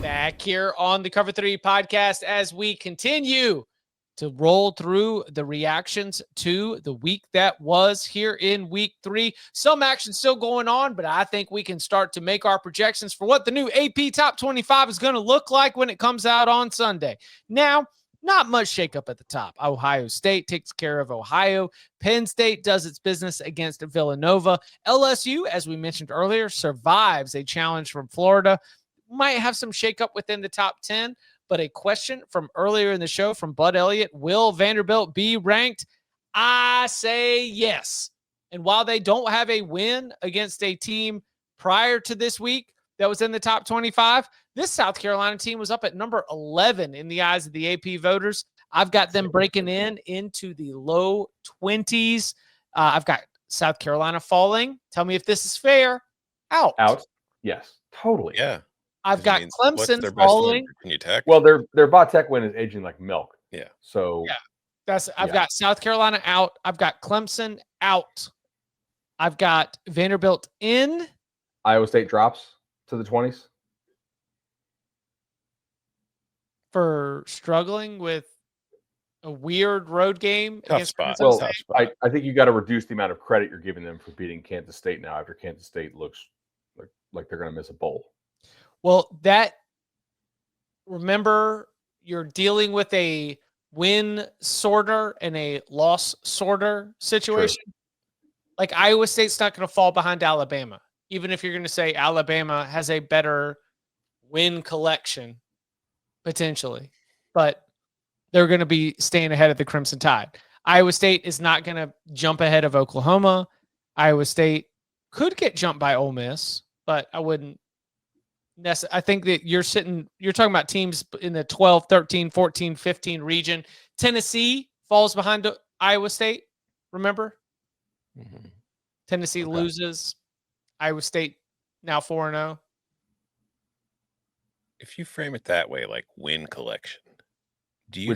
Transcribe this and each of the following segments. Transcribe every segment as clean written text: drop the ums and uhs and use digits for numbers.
Back here on the Cover 3 podcast as we continue to roll through the reactions to the week that was here in week 3. Some action still going on, but I think we can start to make our projections for what the new AP Top 25 is going to look like when it comes out on Sunday. Now, not much shakeup at the top. Ohio State takes care of Ohio. Penn State does its business against Villanova. LSU, as we mentioned earlier, survives a challenge from Florida. Might have some shakeup within the top 10, but a question from earlier in the show from Bud Elliott, will Vanderbilt be ranked? I say yes. And while they don't have a win against a team prior to this week that was in the top 25, this South Carolina team was up at number 11 in the eyes of the AP voters. I've got them breaking into the low 20s. I've got South Carolina falling. Tell me if this is fair. Out. Yes, totally. Yeah. I've got Clemson falling. Virginia Tech. Well, their Va Tech win is aging like milk. Yeah. So yeah, I've got South Carolina out. I've got Clemson out. I've got Vanderbilt in. Iowa State drops to the 20s for struggling with a weird road game. Tough spot. Well, I think you got to reduce the amount of credit you're giving them for beating Kansas State now after Kansas State looks like they're going to miss a bowl. Well, remember, you're dealing with a win sorter and a loss sorter situation. True. Like Iowa State's not going to fall behind Alabama, even if you're going to say Alabama has a better win collection potentially, but they're going to be staying ahead of the Crimson Tide. Iowa State is not going to jump ahead of Oklahoma. Iowa State could get jumped by Ole Miss, but I wouldn't. I think that you're talking about teams in the 12, 13, 14, 15 region. Tennessee falls behind Iowa State. Remember? Mm-hmm. Tennessee loses. Iowa State now 4-0. If you frame it that way, like win collection, do you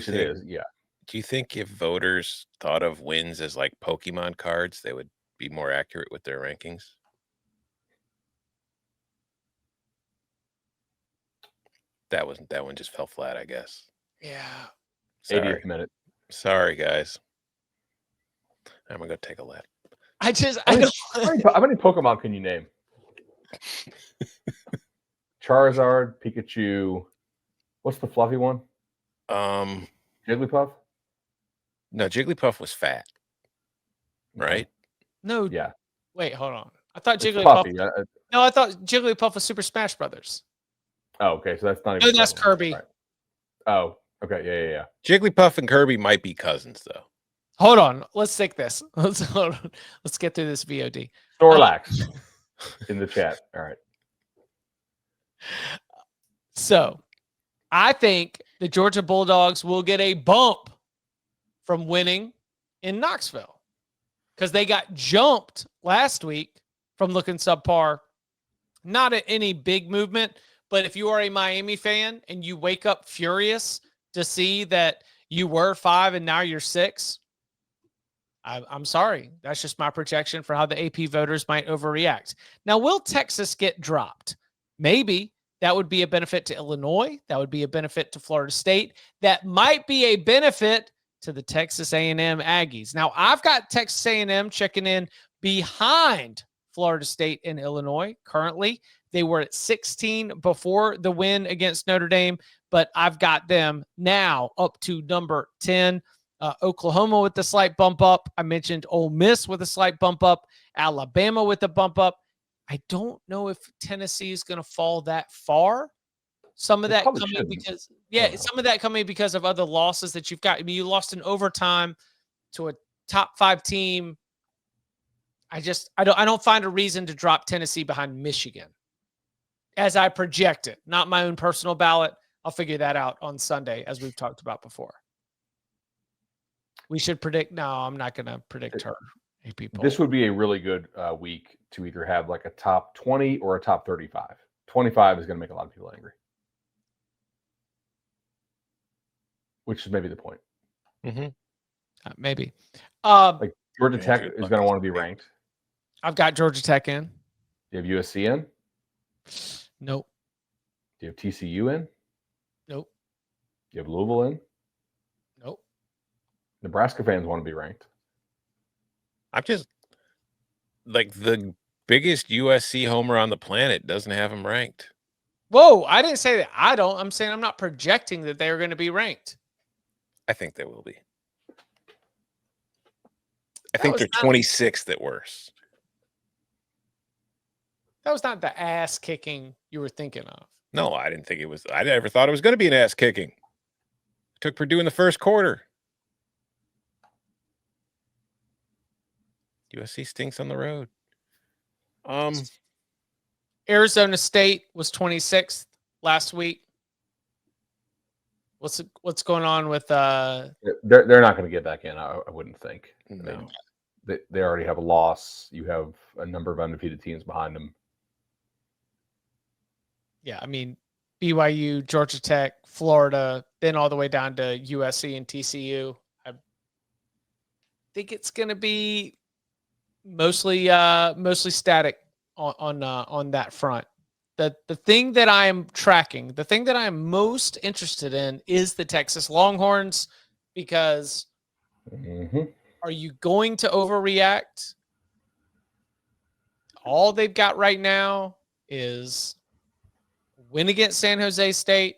think if voters thought of wins as like Pokemon cards, they would be more accurate with their rankings? That one just fell flat, I guess. Yeah. 80th minute. Sorry, guys. I'm gonna go take a lap. How many Pokemon can you name? Charizard, Pikachu. What's the fluffy one? Jigglypuff? No, Jigglypuff was fat. Right? No. Yeah. Wait, hold on. I thought Jigglypuff. No, I thought Jigglypuff was Super Smash Brothers. Oh, okay. So that's not even. No, that's Kirby. Right. Oh, okay. Yeah. Jigglypuff and Kirby might be cousins, though. Hold on. Let's take this. Let's get through this VOD. Snorlax in the chat. All right. So, I think the Georgia Bulldogs will get a bump from winning in Knoxville because they got jumped last week from looking subpar. Not any big movement, but if you are a Miami fan and you wake up furious to see that you were 5 and now you're 6, I'm sorry. That's just my projection for how the AP voters might overreact. Now, will Texas get dropped? Maybe. That would be a benefit to Illinois. That would be a benefit to Florida State. That might be a benefit to the Texas A&M Aggies. Now, I've got Texas A&M checking in behind Florida State and Illinois currently. They were at 16 before the win against Notre Dame, but I've got them now up to number 10. Oklahoma with a slight bump up. I mentioned Ole Miss with a slight bump up. Alabama with a bump up. I don't know if Tennessee is going to fall that far. Some of that coming because of other losses that you've got. I mean, you lost in overtime to a top 5 team. I don't find a reason to drop Tennessee behind Michigan as I project it. Not my own personal ballot. I'll figure that out on Sunday, as we've talked about before. We should predict. No, I'm not going to predict her. This would be a really good week to either have like a top 20 or a top 35. 25 is going to make a lot of people angry, which is maybe the point. Mm-hmm. Maybe. Like Georgia Tech is going to want to be ranked. I've got Georgia Tech in. You have USC in? Nope. Do you have TCU in? Nope. Do you have Louisville in? Nope. Nebraska fans want to be ranked. I'm just like the biggest USC homer on the planet doesn't have them ranked. Whoa, I didn't say that. I don't. I'm saying I'm not projecting that they're going to be ranked. I think they will be. I think they're 26th at worst. That was not the ass kicking you were thinking of. No, I didn't think it was. I never thought it was going to be an ass kicking. Took Purdue in the first quarter. USC stinks on the road. Arizona State was 26th last week. What's going on with They're not going to get back in, I wouldn't think. No. They already have a loss. You have a number of undefeated teams behind them. Yeah, I mean, BYU, Georgia Tech, Florida, then all the way down to USC and TCU. I think it's going to be mostly static on that front. The thing that I am tracking, the thing that I am most interested in is the Texas Longhorns, because are you going to overreact? All they've got right now is win against San Jose State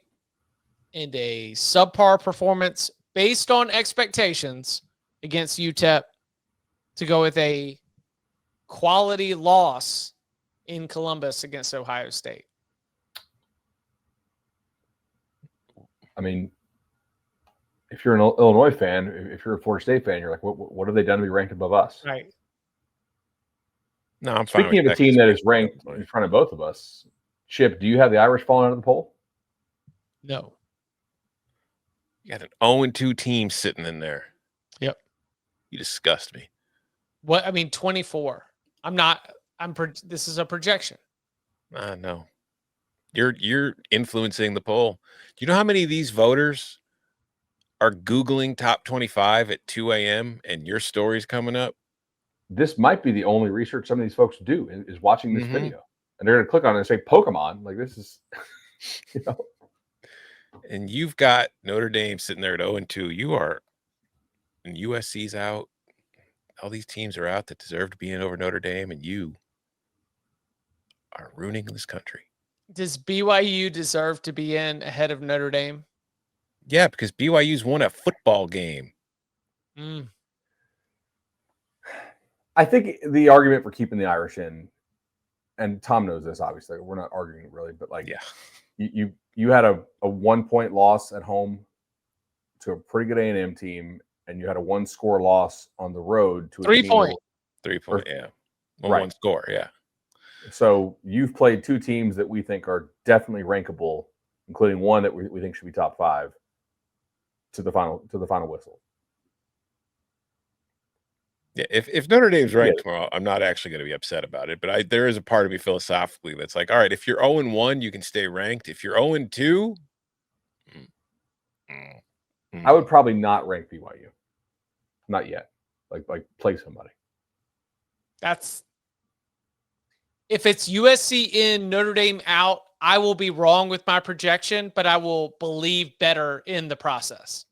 and a subpar performance based on expectations against UTEP to go with a quality loss in Columbus against Ohio State. I mean, if you're an Illinois fan, if you're a Florida State fan, you're like, what have they done to be ranked above us? Right. No, I'm fine. Speaking of a team that is ranked in front of both of us, Chip, do you have the Irish falling out of the poll? No. You got an 0-2 team sitting in there. Yep. You disgust me. What? I mean, 24. This is a projection. No. You're influencing the poll. Do you know how many of these voters are Googling top 25 at 2 a.m. and your story's coming up? This might be the only research some of these folks do is watching this video. And they're going to click on it and say Pokemon. Like, this is, And you've got Notre Dame sitting there at 0-2. You are, and USC's out. All these teams are out that deserve to be in over Notre Dame, and you are ruining this country. Does BYU deserve to be in ahead of Notre Dame? Yeah, because BYU's won a football game. I think the argument for keeping the Irish in, and Tom knows this, obviously, we're not arguing really, but like, yeah, you had a 1-point loss at home to a pretty good A&M team, and you had a 1-score loss on the road to a 3 point. 3 point, yeah. Right. 1 score, yeah. So you've played 2 teams that we think are definitely rankable, including one that we think should be top 5 to the final whistle. Yeah, if Notre Dame's ranked tomorrow, I'm not actually going to be upset about it. But there is a part of me philosophically that's like, all right, if you're 0-1, you can stay ranked. If you're 0-2, I would probably not rank BYU. Not yet. Like play somebody. If it's USC in, Notre Dame out, I will be wrong with my projection, but I will believe better in the process.